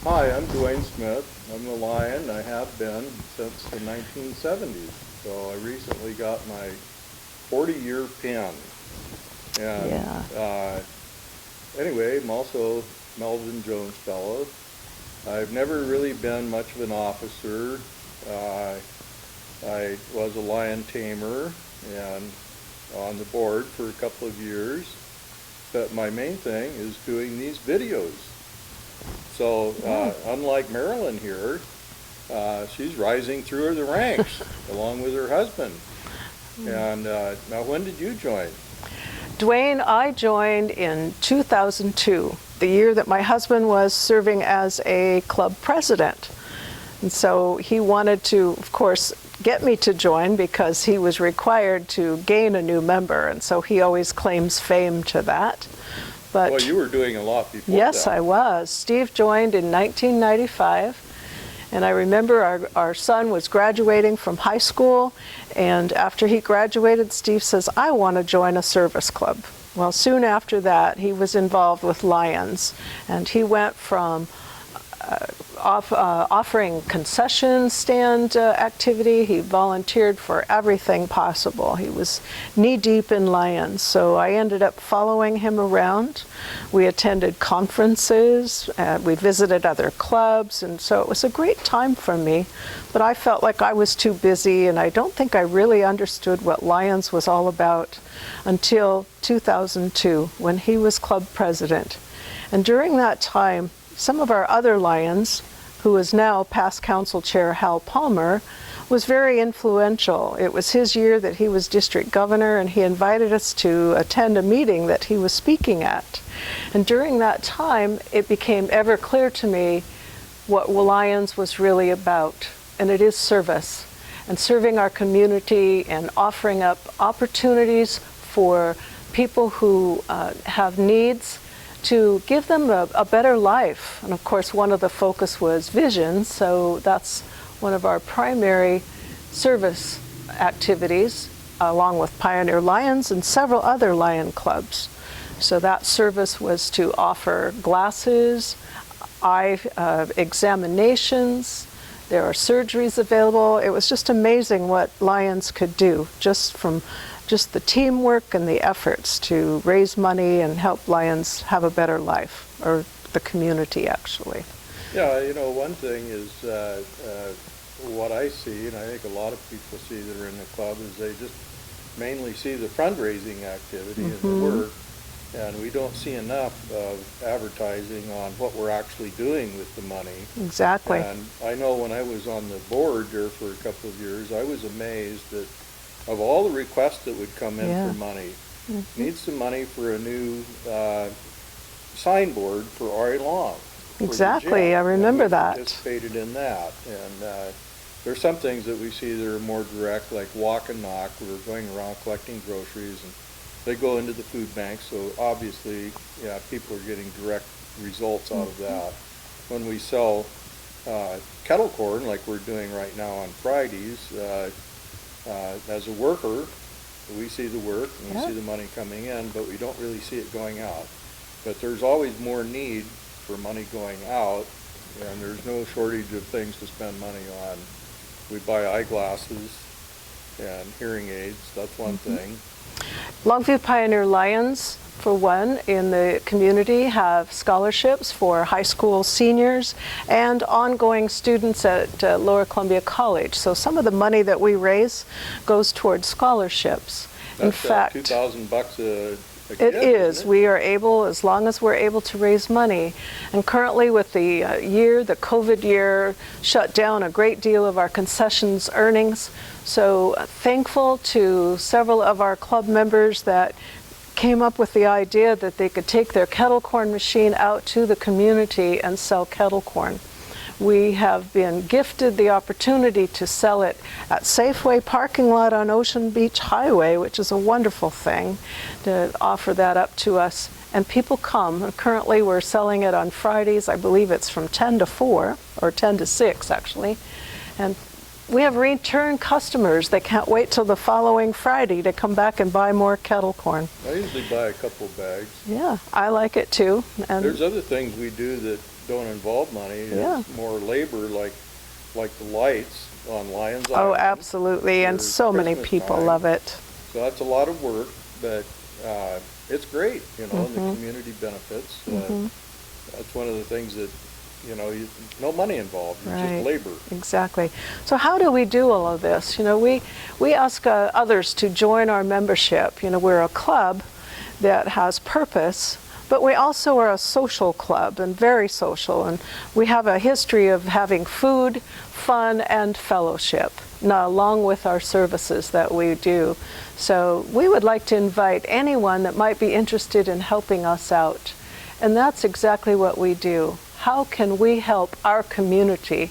Hi, I'm Duaine Smith. I'm a Lion. I have been since the 1970s. So I recently got my 40-year pin. And anyway, I'm also Melvin Jones Fellow. I've never really been much of an officer. I was a lion tamer and on the board for a couple of years. But my main thing is doing these videos. So unlike Marilyn here, she's rising through the ranks along with her husband. And now, when did you join? Duaine, I joined in 2002, the year that my husband was serving as a club president. And so he wanted to, of course, get me to join because he was required to gain a new member, and so he always claims fame to that. But, well, you were doing a lot before yes, that. I was. Steve joined in 1995. And I remember our son was graduating from high school, and after he graduated, Steve says, I want to join a service club. Well, soon after that, he was involved with Lions, and he went from offering concession stand activity. He volunteered for everything possible. He was knee-deep in Lions, so I ended up following him around. We attended conferences, we visited other clubs, and so it was a great time for me, but I felt like I was too busy, and I don't think I really understood what Lions was all about until 2002, when he was club president. And during that time, some of our other Lions, who is now past council chair Hal Palmer, was very influential. It was his year that he was district governor, and he invited us to attend a meeting that he was speaking at. And during that time, it became ever clear to me what Lions was really about, and it is service, and serving our community and offering up opportunities for people who have needs, to give them a better life. And of course, one of the focus was vision, so that's one of our primary service activities, along with Pioneer Lions and several other Lion clubs. So that service was to offer glasses, eye examinations, there are surgeries available. It was just amazing what Lions could do, just from the teamwork and the efforts to raise money and help Lions have a better life, or the community actually. Yeah, you know, one thing is what I see, and I think a lot of people see that are in the club, is they just mainly see the fundraising activity and the work, and we don't see enough of advertising on what we're actually doing with the money. Exactly. And I know when I was on the board there for a couple of years, I was amazed that of all the requests that would come in for money, need some money for a new signboard for Ari Long. Exactly, I remember that. Participated in that, and there's some things that we see that are more direct, like walk and knock. We're going around collecting groceries, and they go into the food bank, so obviously, yeah, people are getting direct results out of that. When we sell kettle corn, like we're doing right now on Fridays, as a worker, we see the work and we see the money coming in, but we don't really see it going out. But there's always more need for money going out, and there's no shortage of things to spend money on. We buy eyeglasses and hearing aids, that's one thing. Longview Pioneer Lions, for one, in the community have scholarships for high school seniors and ongoing students at Lower Columbia College. So some of the money that we raise goes towards scholarships. That's in fact, $2,000 a it kid, is. isn't it? We are able, as long as we're able to raise money. And currently with the the COVID year, shut down a great deal of our concessions earnings. So thankful to several of our club members that came up with the idea that they could take their kettle corn machine out to the community and sell kettle corn. We have been gifted the opportunity to sell it at Safeway parking lot on Ocean Beach Highway, which is a wonderful thing to offer that up to us. And people come. Currently we're selling it on Fridays. I believe it's from 10 to 4, or 10 to 6 actually. And we have return customers that can't wait till the following Friday to come back and buy more kettle corn. I usually buy a couple bags. Yeah, I like it too. And there's other things we do that don't involve money. Yeah. It's more labor, like the lights on Lions Island. oh, absolutely, and so many Christmas people time. love it. So that's a lot of work, but it's great, and the community benefits. That's one of the things that, no money involved, it's Right. just labor. Exactly. So how do we do all of this? We ask others to join our membership. We're a club that has purpose, but we also are a social club, and very social, and we have a history of having food, fun, and fellowship, along with our services that we do. So we would like to invite anyone that might be interested in helping us out, and that's exactly what we do. How can we help our community?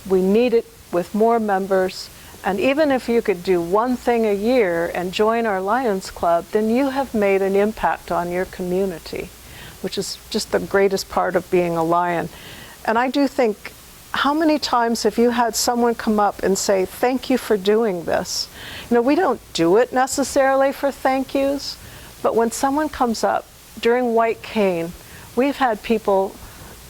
We need it with more members, and even if you could do one thing a year and join our Lions Club, then you have made an impact on your community, which is just the greatest part of being a Lion. And I do think, how many times have you had someone come up and say, thank you for doing this? We don't do it necessarily for thank yous, but when someone comes up during White Cane, we've had people,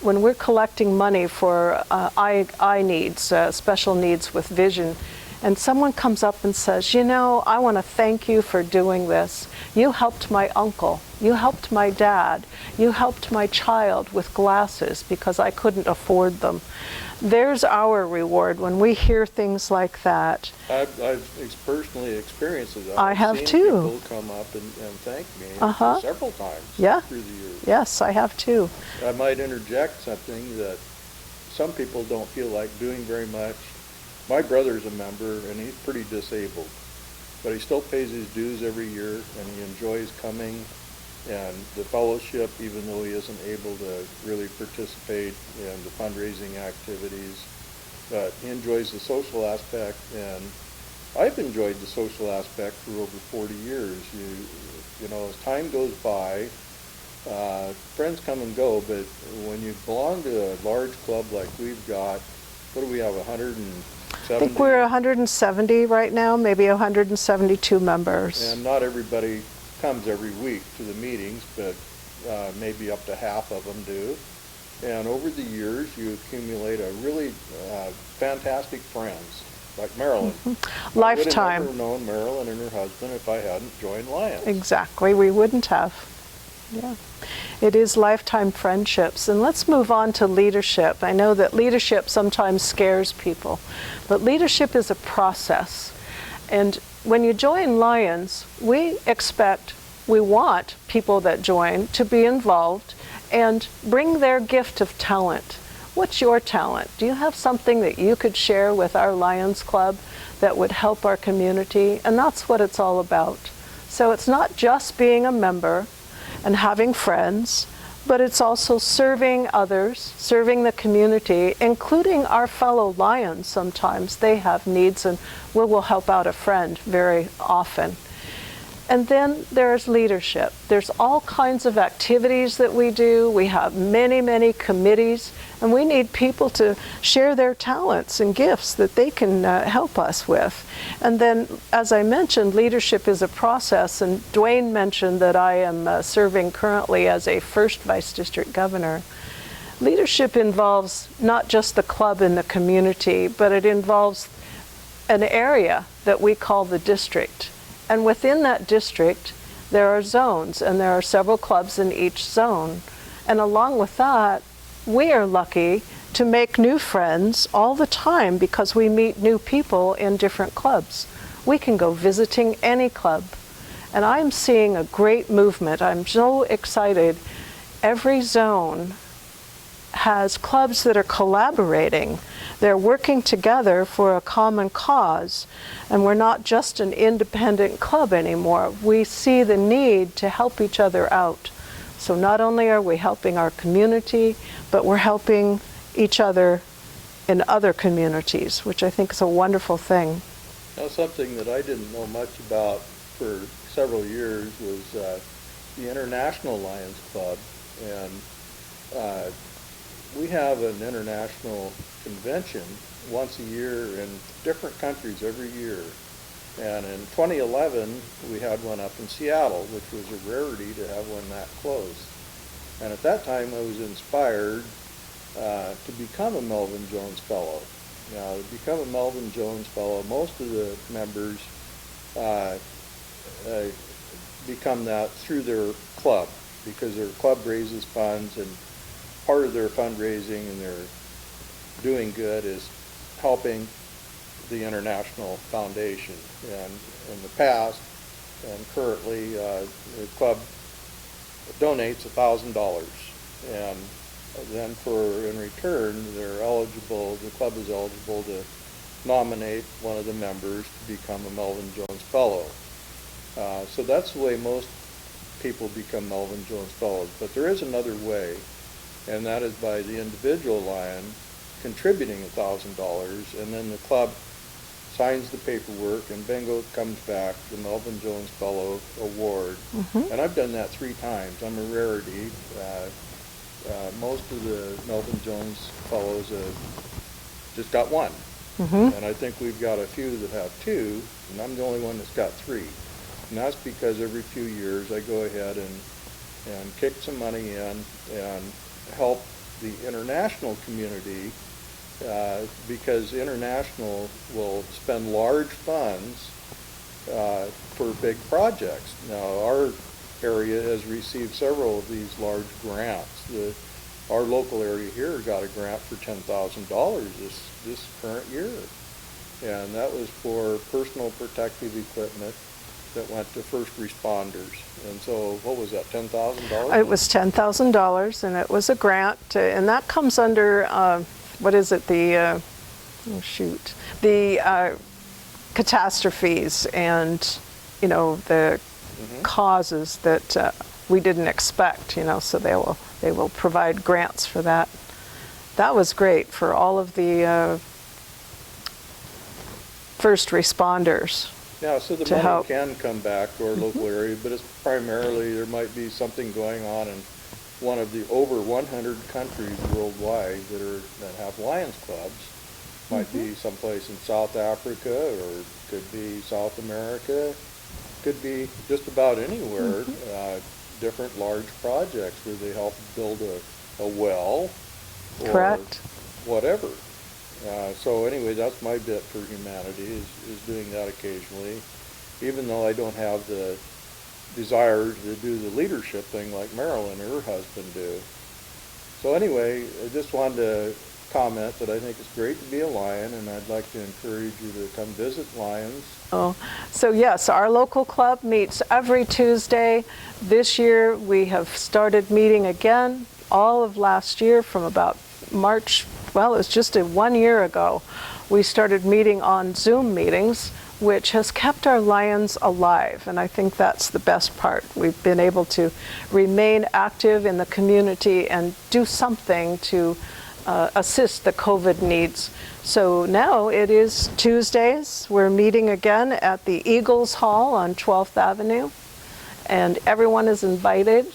when we're collecting money for eye needs, special needs with vision, and someone comes up and says, I want to thank you for doing this. You helped my uncle. You helped my dad. You helped my child with glasses because I couldn't afford them. There's our reward when we hear things like that. I've personally experienced it. I have seen too. People come up and thank me several times Yeah. through the years. Yes, I have too. I might interject something that some people don't feel like doing very much. My brother's a member, and he's pretty disabled, but he still pays his dues every year, and he enjoys coming and the fellowship, even though he isn't able to really participate in the fundraising activities. But he enjoys the social aspect, and I've enjoyed the social aspect for over 40 years. As time goes by, friends come and go, but when you belong to a large club like we've got, what do we have, 170? I think we're 170 right now, maybe 172 members. And not everybody comes every week to the meetings, but maybe up to half of them do. And over the years, you accumulate a really fantastic friends, like Marilyn. Lifetime. I would have never known Marilyn and her husband if I hadn't joined Lions. Exactly, we wouldn't have. Yeah. It is lifetime friendships. And let's move on to leadership. I know that leadership sometimes scares people, but leadership is a process. And when you join Lions, we want people that join to be involved and bring their gift of talent. What's your talent? Do you have something that you could share with our Lions Club that would help our community? And that's what it's all about. So it's not just being a member and having friends, but it's also serving others, serving the community, including our fellow Lions. Sometimes they have needs, and we will help out a friend very often. And then there's leadership. There's all kinds of activities that we do. We have many, many committees, and we need people to share their talents and gifts that they can help us with. And then, as I mentioned, leadership is a process, and Duaine mentioned that I am serving currently as a first Vice District Governor. Leadership involves not just the club and the community, but it involves an area that we call the district. And within that district, there are zones, and there are several clubs in each zone. And along with that, we are lucky to make new friends all the time because we meet new people in different clubs. We can go visiting any club. And I'm seeing a great movement. I'm so excited. Every zone has clubs that are collaborating. They're working together for a common cause, and we're not just an independent club anymore. We see the need to help each other out. So not only are we helping our community, but we're helping each other in other communities, which I think is a wonderful thing. Now, something that I didn't know much about for several years was the International Lions Club, and we have an international convention once a year in different countries every year. And in 2011, we had one up in Seattle, which was a rarity to have one that close. And at that time, I was inspired to become a Melvin Jones Fellow. Now, to become a Melvin Jones Fellow, most of the members become that through their club, because their club raises funds, and part of their fundraising and their doing good is helping the International Foundation. And in the past and currently, the club donates $1,000, and then in return, the club is eligible to nominate one of the members to become a Melvin Jones Fellow. So that's the way most people become Melvin Jones Fellows. But there is another way, and that is by the individual lion contributing $1,000, and then the club signs the paperwork, and bingo, comes back the Melvin Jones Fellow Award. And I've done that 3 times. I'm a rarity. Most of the Melvin Jones Fellows just got 1. And I think we've got a few that have 2, and I'm the only one that's got 3. And that's because every few years I go ahead and kick some money in and help the international community, because international will spend large funds for big projects. Now, our area has received several of these large grants. Our local area here got a grant for $10,000 this current year, and that was for personal protective equipment that went to first responders. And so, what was that, $10,000? It was $10,000, and it was a grant, and that comes under, what is it, the catastrophes and, the causes that we didn't expect, so they will provide grants for that. That was great for all of the first responders. Yeah, so the money can come back to our local area, but it's primarily, there might be something going on in one of the over 100 countries worldwide that have Lions clubs. Might be someplace in South Africa, or could be South America, could be just about anywhere. Different large projects where they help build a well, or Correct. whatever. So anyway, that's my bit for humanity, is doing that occasionally, even though I don't have the desire to do the leadership thing like Marilyn or her husband do. So anyway, I just wanted to comment that I think it's great to be a Lion, and I'd like to encourage you to come visit Lions. Oh, so yes, our local club meets every Tuesday. This year we have started meeting again. All of last year, from about March, well, it was just 1 year ago, we started meeting on Zoom meetings, which has kept our Lions alive, and I think that's the best part. We've been able to remain active in the community and do something to assist the COVID needs. So now it is Tuesdays. We're meeting again at the Eagles Hall on 12th Avenue, and everyone is invited.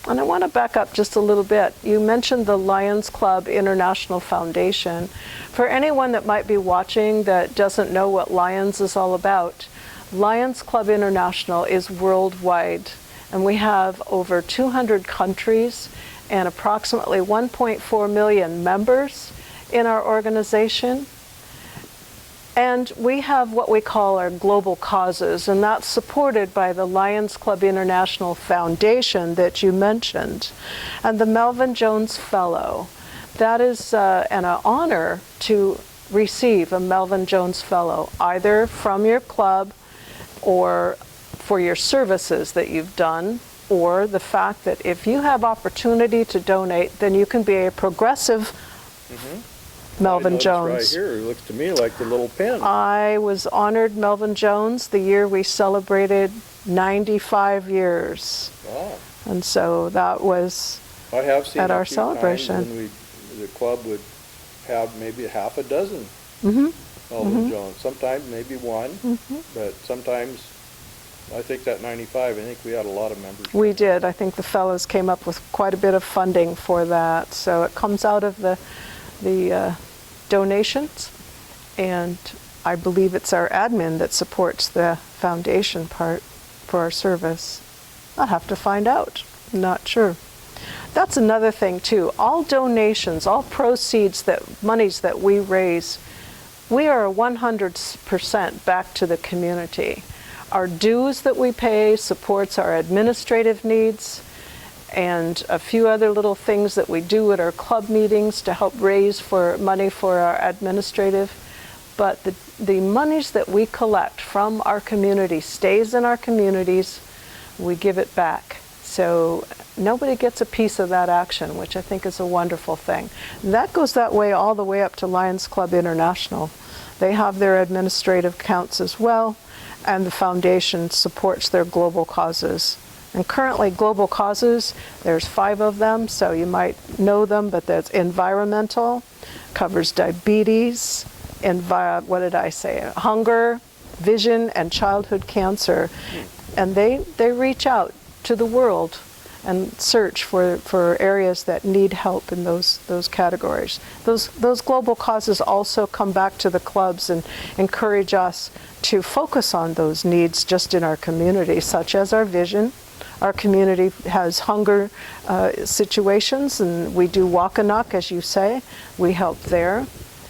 And I want to back up just a little bit. You mentioned the Lions Club International Foundation. For anyone that might be watching that doesn't know what Lions is all about, Lions Club International is worldwide, and we have over 200 countries and approximately 1.4 million members in our organization. And we have what we call our global causes, and that's supported by the Lions Club International Foundation that you mentioned, and the Melvin Jones Fellow. That is an honor to receive a Melvin Jones Fellow, either from your club or for your services that you've done, or the fact that if you have opportunity to donate, then you can be a progressive Melvin Jones. Right here, it looks to me like the little pin. I was honored Melvin Jones the year we celebrated 95 years. Wow. And so that was I have seen at a our few celebration. times when the club would have maybe a half a dozen Melvin Jones. Sometimes maybe one, but sometimes, I think that 95, I think we had a lot of members. We did. I think the fellows came up with quite a bit of funding for that. So it comes out of the donations, and I believe it's our admin that supports the foundation part for our service. I'll have to find out. Not sure. That's another thing too. All donations, all proceeds, monies that we raise, we are 100% back to the community. Our dues that we pay supports our administrative needs and a few other little things that we do at our club meetings to help raise money for our administrative. But the monies that we collect from our community stays in our communities. We give it back. So nobody gets a piece of that action, which I think is a wonderful thing. That goes that way all the way up to Lions Club International. They have their administrative accounts as well, and the foundation supports their global causes. And currently global causes, there's 5 of them, so you might know them, but that's environmental, covers diabetes, hunger, vision, and childhood cancer. And they reach out to the world and search for areas that need help in those categories. Those global causes also come back to the clubs and encourage us to focus on those needs just in our community, such as our vision. Our community has hunger situations, and we do walk and knock, as you say. We help there.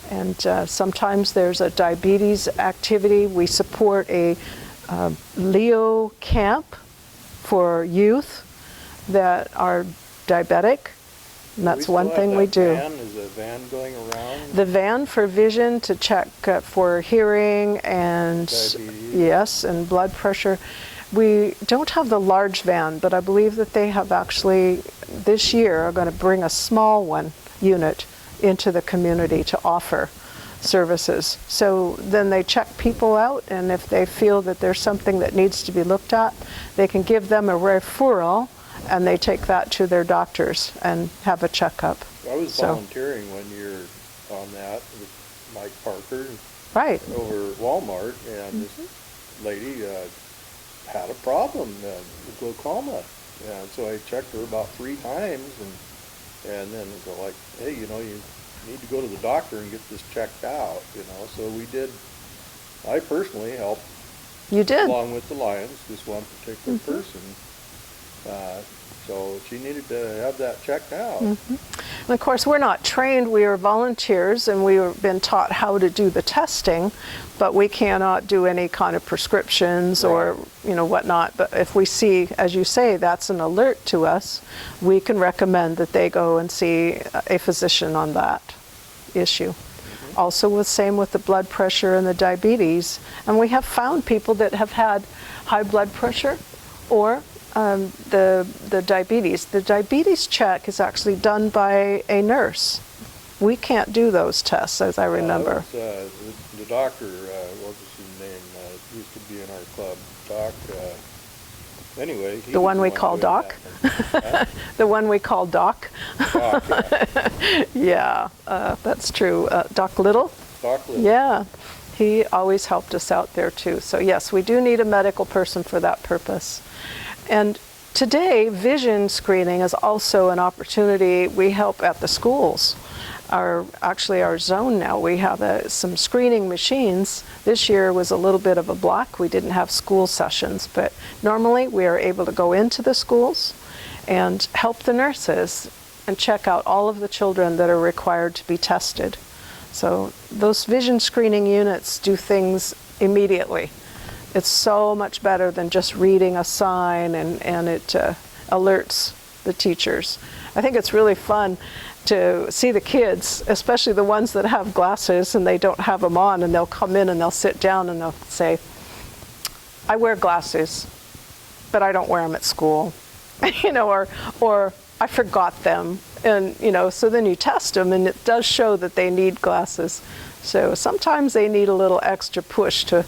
And sometimes there's a diabetes activity. We support a Leo camp for youth that are diabetic. And that's one thing we do. Is a van going around? The van for vision to check for hearing and diabetes. Yes, and blood pressure. We don't have the large van, but I believe that they have actually this year are going to bring a small unit into the community to offer services. So then they check people out, and if they feel that there's something that needs to be looked at, they can give them a referral, and they take that to their doctors and have a checkup. I was volunteering one year on that with Mike Parker Right. over at Walmart, and this lady had a problem with glaucoma, and so I checked her about 3 times, and then go like, hey, you need to go to the doctor and get this checked out, So we did. I personally helped. You did. Along with the Lions, this one particular person. So she needed to have that checked out. And of course, we're not trained. We are volunteers, and we've been taught how to do the testing, but we cannot do any kind of prescriptions or whatnot. But if we see, as you say, that's an alert to us, we can recommend that they go and see a physician on that issue. Also, same with the blood pressure and the diabetes. And we have found people that have had high blood pressure or the diabetes. The diabetes check is actually done by a nurse. We can't do those tests, as I remember. The doctor, what was his name? Used to be in our club. Doc. Anyway, the one we call Doc. The one we call Doc. Doc, yeah. Yeah, that's true. Doc Little. Doc Little. Yeah, he always helped us out there too. So yes, we do need a medical person for that purpose. And today, vision screening is also an opportunity. We help at the schools. Our zone now, we have some screening machines. This year was a little bit of a block. We didn't have school sessions, but normally we are able to go into the schools and help the nurses and check out all of the children that are required to be tested. So those vision screening units do things immediately. It's so much better than just reading a sign and it alerts the teachers. I think it's really fun to see the kids, especially the ones that have glasses and they don't have them on, and they'll come in and they'll sit down and they'll say, I wear glasses, but I don't wear them at school, or I forgot them. And, so then you test them and it does show that they need glasses. So sometimes they need a little extra push to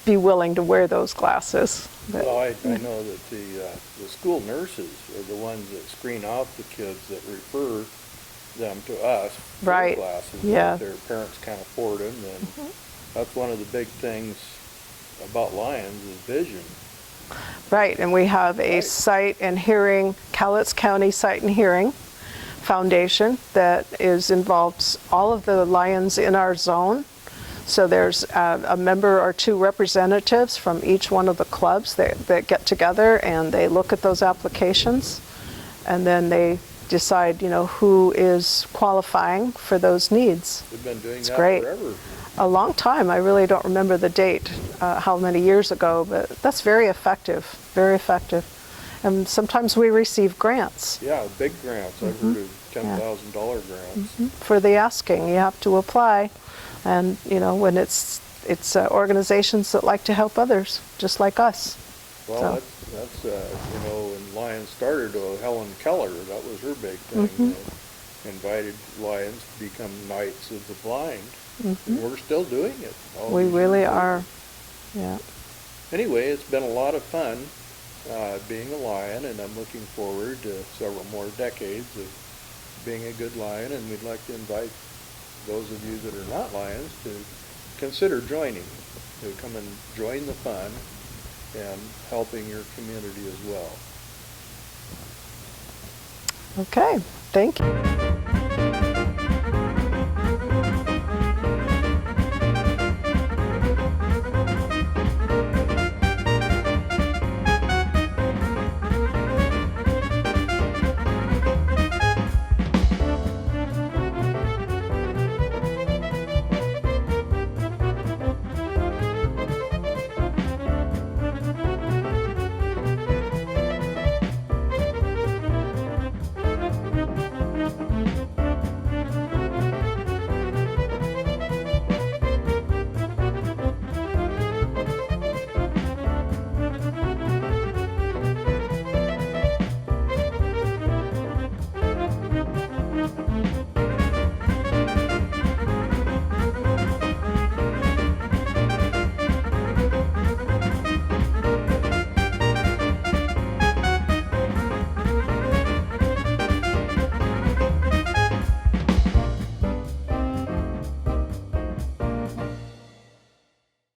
be willing to wear those glasses. But, well, I know that the school nurses are the ones that screen out the kids that refer them to us for right. glasses. Yeah. Their parents can't afford them, and that's one of the big things about Lions is vision. Right, and we have a sight and hearing, Cowlitz County Sight and Hearing foundation that involves all of the lions in our zone. So there's a member or two representatives from each one of the clubs that get together and they look at those applications, and then they decide, who is qualifying for those needs. We've been doing that great. forever. A long time. I really don't remember the date, how many years ago, but that's very effective, very effective. And sometimes we receive grants. Yeah, big grants. I've heard of $10,000 grants. For the asking, you have to apply. And, when it's organizations that like to help others, just like us. Well, that's when Lions started, Helen Keller, that was her big thing. Invited Lions to become Knights of the Blind. And we're still doing it. We really are, yeah. Anyway, it's been a lot of fun being a Lion, and I'm looking forward to several more decades of being a good Lion, and we'd like to invite those of you that are not Lions to consider joining, to come and join the fun and helping your community as well. Okay, thank you.